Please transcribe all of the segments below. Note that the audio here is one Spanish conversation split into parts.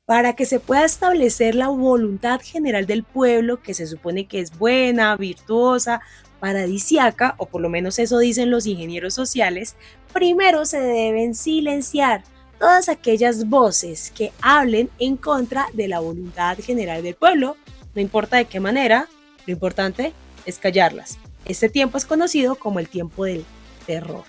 Para que se pueda establecer la voluntad general del pueblo, que se supone que es buena, virtuosa, paradisiaca, o por lo menos eso dicen los ingenieros sociales, primero se deben silenciar todas aquellas voces que hablen en contra de la voluntad general del pueblo, no importa de qué manera, lo importante es callarlas. Este tiempo es conocido como el tiempo del terror.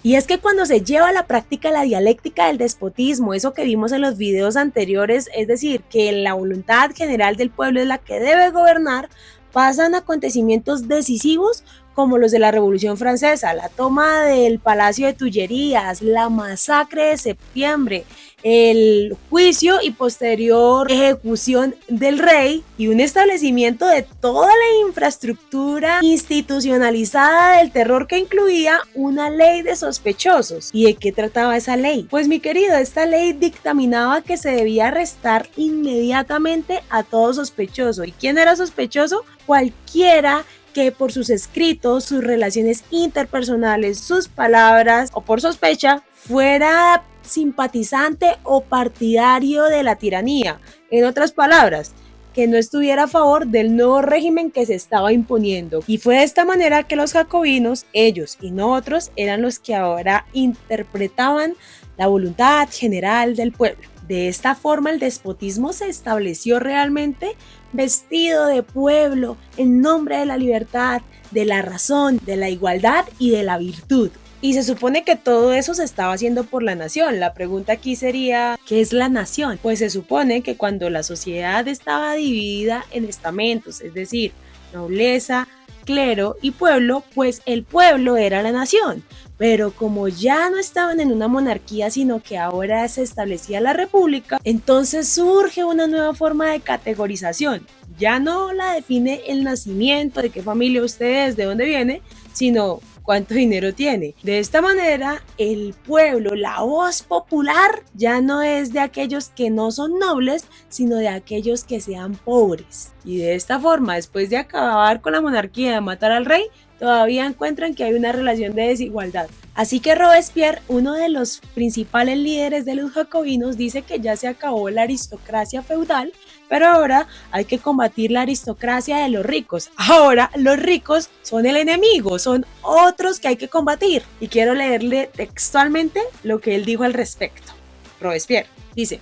Y es que cuando se lleva a la práctica la dialéctica del despotismo, eso que vimos en los videos anteriores, es decir, que la voluntad general del pueblo es la que debe gobernar, pasan acontecimientos decisivos como los de la Revolución Francesa, la toma del Palacio de Tullerías, la masacre de septiembre, el juicio y posterior ejecución del rey y un establecimiento de toda la infraestructura institucionalizada del terror que incluía una ley de sospechosos. ¿Y de qué trataba esa ley? Pues mi querido, esta ley dictaminaba que se debía arrestar inmediatamente a todo sospechoso. ¿Y quién era sospechoso? Cualquiera que por sus escritos, sus relaciones interpersonales, sus palabras o por sospecha fuera simpatizante o partidario de la tiranía. En otras palabras, que no estuviera a favor del nuevo régimen que se estaba imponiendo. Y fue de esta manera que los jacobinos, ellos y no otros, eran los que ahora interpretaban la voluntad general del pueblo. De esta forma el despotismo se estableció realmente vestido de pueblo en nombre de la libertad, de la razón, de la igualdad y de la virtud. Y se supone que todo eso se estaba haciendo por la nación. La pregunta aquí sería, ¿qué es la nación? Pues se supone que cuando la sociedad estaba dividida en estamentos, es decir, nobleza, clero y pueblo, pues el pueblo era la nación. Pero como ya no estaban en una monarquía, sino que ahora se establecía la república, entonces surge una nueva forma de categorización. Ya no la define el nacimiento, de qué familia usted es, de dónde viene, sino cuánto dinero tiene. De esta manera, el pueblo, la voz popular, ya no es de aquellos que no son nobles, sino de aquellos que sean pobres. Y de esta forma, después de acabar con la monarquía, de matar al rey, todavía encuentran que hay una relación de desigualdad. Así que Robespierre, uno de los principales líderes de los jacobinos, dice que ya se acabó la aristocracia feudal, pero ahora hay que combatir la aristocracia de los ricos. Ahora los ricos son el enemigo, son otros que hay que combatir. Y quiero leerle textualmente lo que él dijo al respecto. Robespierre dice: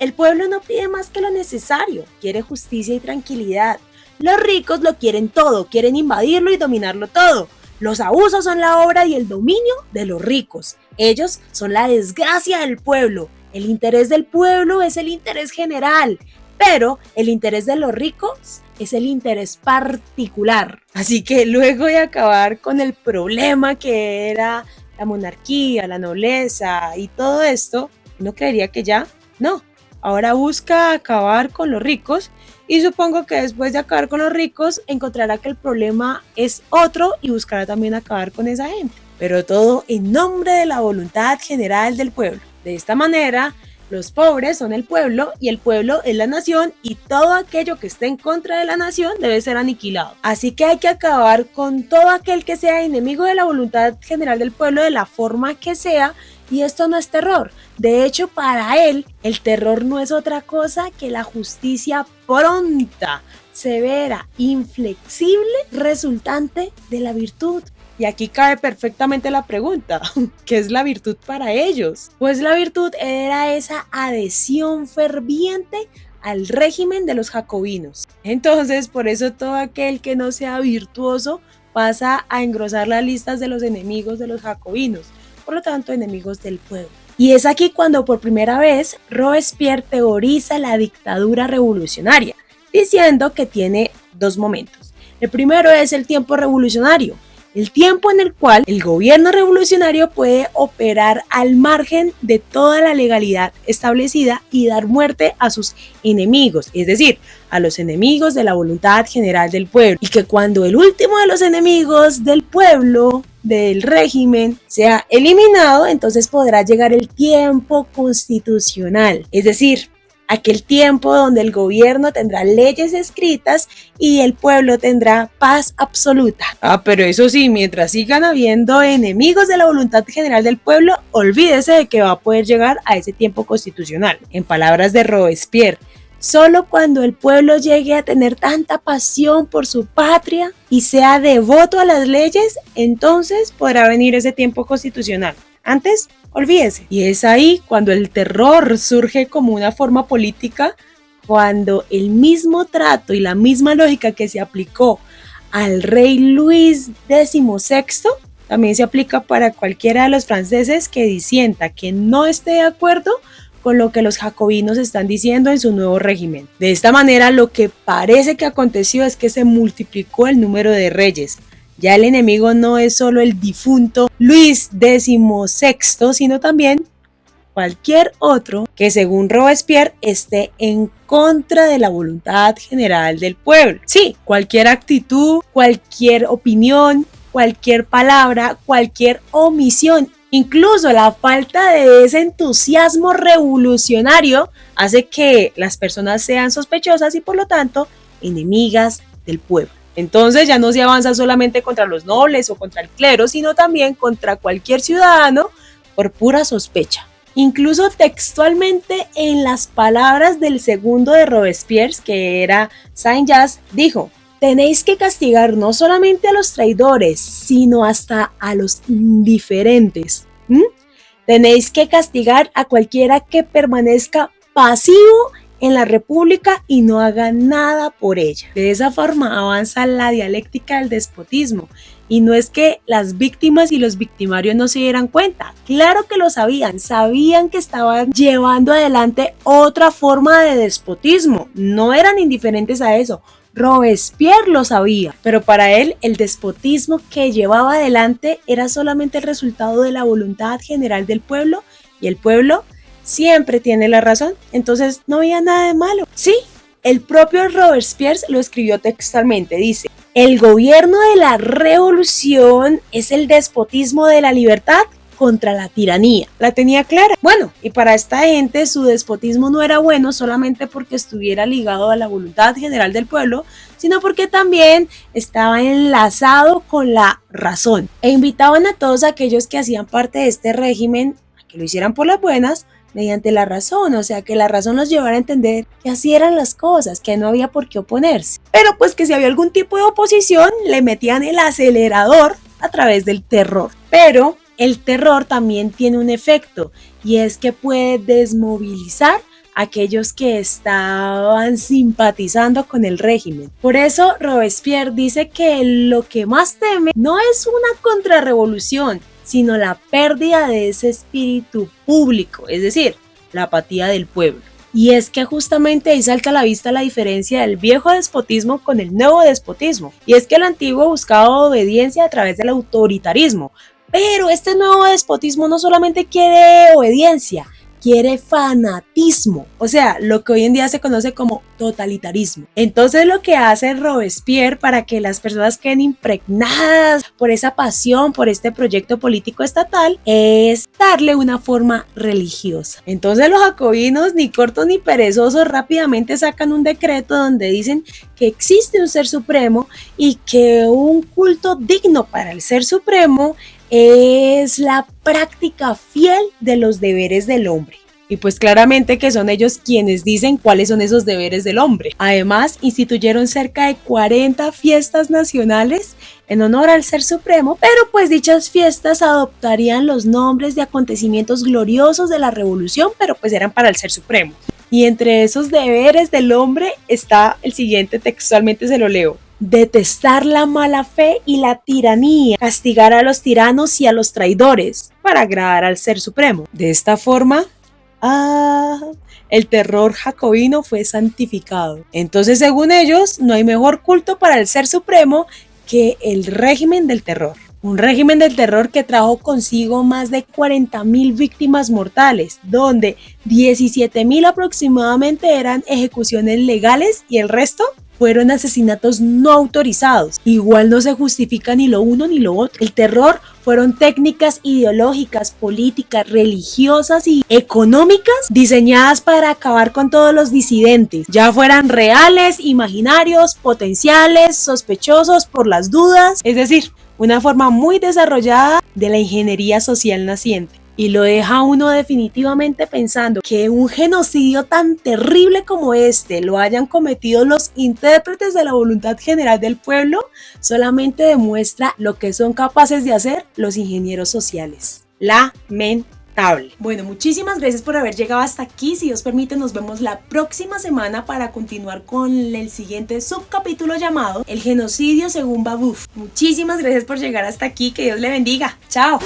el pueblo no pide más que lo necesario, quiere justicia y tranquilidad. Los ricos lo quieren todo, quieren invadirlo y dominarlo todo. Los abusos son la obra y el dominio de los ricos. Ellos son la desgracia del pueblo. El interés del pueblo es el interés general, pero el interés de los ricos es el interés particular. Así que luego de acabar con el problema que era la monarquía, la nobleza y todo esto, uno creería que ya no. Ahora busca acabar con los ricos y supongo que después de acabar con los ricos encontrará que el problema es otro y buscará también acabar con esa gente. Pero todo en nombre de la voluntad general del pueblo. De esta manera, los pobres son el pueblo y el pueblo es la nación y todo aquello que esté en contra de la nación debe ser aniquilado. Así que hay que acabar con todo aquel que sea enemigo de la voluntad general del pueblo de la forma que sea. Y esto no es terror. De hecho, para él, el terror no es otra cosa que la justicia pronta, severa, inflexible, resultante de la virtud. Y aquí cabe perfectamente la pregunta, ¿qué es la virtud para ellos? Pues la virtud era esa adhesión ferviente al régimen de los jacobinos. Entonces, por eso todo aquel que no sea virtuoso pasa a engrosar las listas de los enemigos de los jacobinos, por lo tanto, enemigos del pueblo. Y es aquí cuando por primera vez Robespierre teoriza la dictadura revolucionaria, diciendo que tiene dos momentos. El primero es el tiempo revolucionario, el tiempo en el cual el gobierno revolucionario puede operar al margen de toda la legalidad establecida y dar muerte a sus enemigos, es decir, a los enemigos de la voluntad general del pueblo. Y que cuando el último de los enemigos del pueblo, del régimen, sea eliminado, entonces podrá llegar el tiempo constitucional, es decir, aquel tiempo donde el gobierno tendrá leyes escritas y el pueblo tendrá paz absoluta. Pero eso sí, mientras sigan habiendo enemigos de la voluntad general del pueblo, olvídese de que va a poder llegar a ese tiempo constitucional. En palabras de Robespierre, solo cuando el pueblo llegue a tener tanta pasión por su patria y sea devoto a las leyes, entonces podrá venir ese tiempo constitucional. Antes, olvídese. Y es ahí cuando el terror surge como una forma política, cuando el mismo trato y la misma lógica que se aplicó al rey Luis XVI también se aplica para cualquiera de los franceses que disienta, que no esté de acuerdo con lo que los jacobinos están diciendo en su nuevo régimen. De esta manera, lo que parece que aconteció es que se multiplicó el número de reyes. Ya el enemigo no es solo el difunto Luis XVI, sino también cualquier otro que, según Robespierre, esté en contra de la voluntad general del pueblo. Sí, cualquier actitud, cualquier opinión, cualquier palabra, cualquier omisión, incluso la falta de ese entusiasmo revolucionario hace que las personas sean sospechosas y por lo tanto enemigas del pueblo. Entonces ya no se avanza solamente contra los nobles o contra el clero, sino también contra cualquier ciudadano por pura sospecha. Incluso textualmente en las palabras del segundo de Robespierre, que era Saint-Just, dijo: tenéis que castigar no solamente a los traidores, sino hasta a los indiferentes. Tenéis que castigar a cualquiera que permanezca pasivo en la república y no haga nada por ella. De esa forma avanza la dialéctica del despotismo. Y no es que las víctimas y los victimarios no se dieran cuenta, claro que lo sabían que estaban llevando adelante otra forma de despotismo, no eran indiferentes a eso. Robespierre lo sabía, pero para él el despotismo que llevaba adelante era solamente el resultado de la voluntad general del pueblo, y el pueblo siempre tiene la razón, entonces no había nada de malo. Sí, el propio Robespierre lo escribió textualmente, dice: el gobierno de la revolución es el despotismo de la libertad contra la tiranía. La tenía clara. Bueno, y para esta gente su despotismo no era bueno solamente porque estuviera ligado a la voluntad general del pueblo, sino porque también estaba enlazado con la razón. E invitaban a todos aquellos que hacían parte de este régimen a que lo hicieran por las buenas, mediante la razón, o sea, que la razón los llevara a entender que así eran las cosas, que no había por qué oponerse. Pero pues que si había algún tipo de oposición, le metían el acelerador a través del terror. Pero el terror también tiene un efecto, y es que puede desmovilizar a aquellos que estaban simpatizando con el régimen. Por eso Robespierre dice que lo que más teme no es una contrarrevolución, sino la pérdida de ese espíritu público, es decir, la apatía del pueblo. Y es que justamente ahí salta a la vista la diferencia del viejo despotismo con el nuevo despotismo. Y es que el antiguo buscaba obediencia a través del autoritarismo, pero este nuevo despotismo no solamente quiere obediencia, quiere fanatismo, o sea, lo que hoy en día se conoce como totalitarismo. Entonces lo que hace Robespierre para que las personas queden impregnadas por esa pasión, por este proyecto político estatal, es darle una forma religiosa. Entonces los jacobinos, ni cortos ni perezosos, rápidamente sacan un decreto donde dicen que existe un ser supremo y que un culto digno para el ser supremo es la práctica fiel de los deberes del hombre. Y pues claramente que son ellos quienes dicen cuáles son esos deberes del hombre. Además, instituyeron cerca de 40 fiestas nacionales en honor al Ser Supremo, pero pues dichas fiestas adoptarían los nombres de acontecimientos gloriosos de la revolución, pero pues eran para el Ser Supremo. Y entre esos deberes del hombre está el siguiente, textualmente se lo leo: detestar la mala fe y la tiranía, castigar a los tiranos y a los traidores, para agradar al Ser Supremo. De esta forma, el terror jacobino fue santificado. Entonces, según ellos, no hay mejor culto para el Ser Supremo que el régimen del terror. Un régimen del terror que trajo consigo más de 40.000 víctimas mortales, donde 17.000 aproximadamente eran ejecuciones legales y el resto fueron asesinatos no autorizados. Igual no se justifica ni lo uno ni lo otro. El terror fueron técnicas ideológicas, políticas, religiosas y económicas diseñadas para acabar con todos los disidentes, ya fueran reales, imaginarios, potenciales, sospechosos por las dudas, es decir, una forma muy desarrollada de la ingeniería social naciente. Y lo deja uno definitivamente pensando que un genocidio tan terrible como este lo hayan cometido los intérpretes de la voluntad general del pueblo, solamente demuestra lo que son capaces de hacer los ingenieros sociales. Lamentable. Bueno, muchísimas gracias por haber llegado hasta aquí. Si Dios permite, nos vemos la próxima semana para continuar con el siguiente subcapítulo llamado El genocidio según Babeuf. Muchísimas gracias por llegar hasta aquí. Que Dios le bendiga. Chao.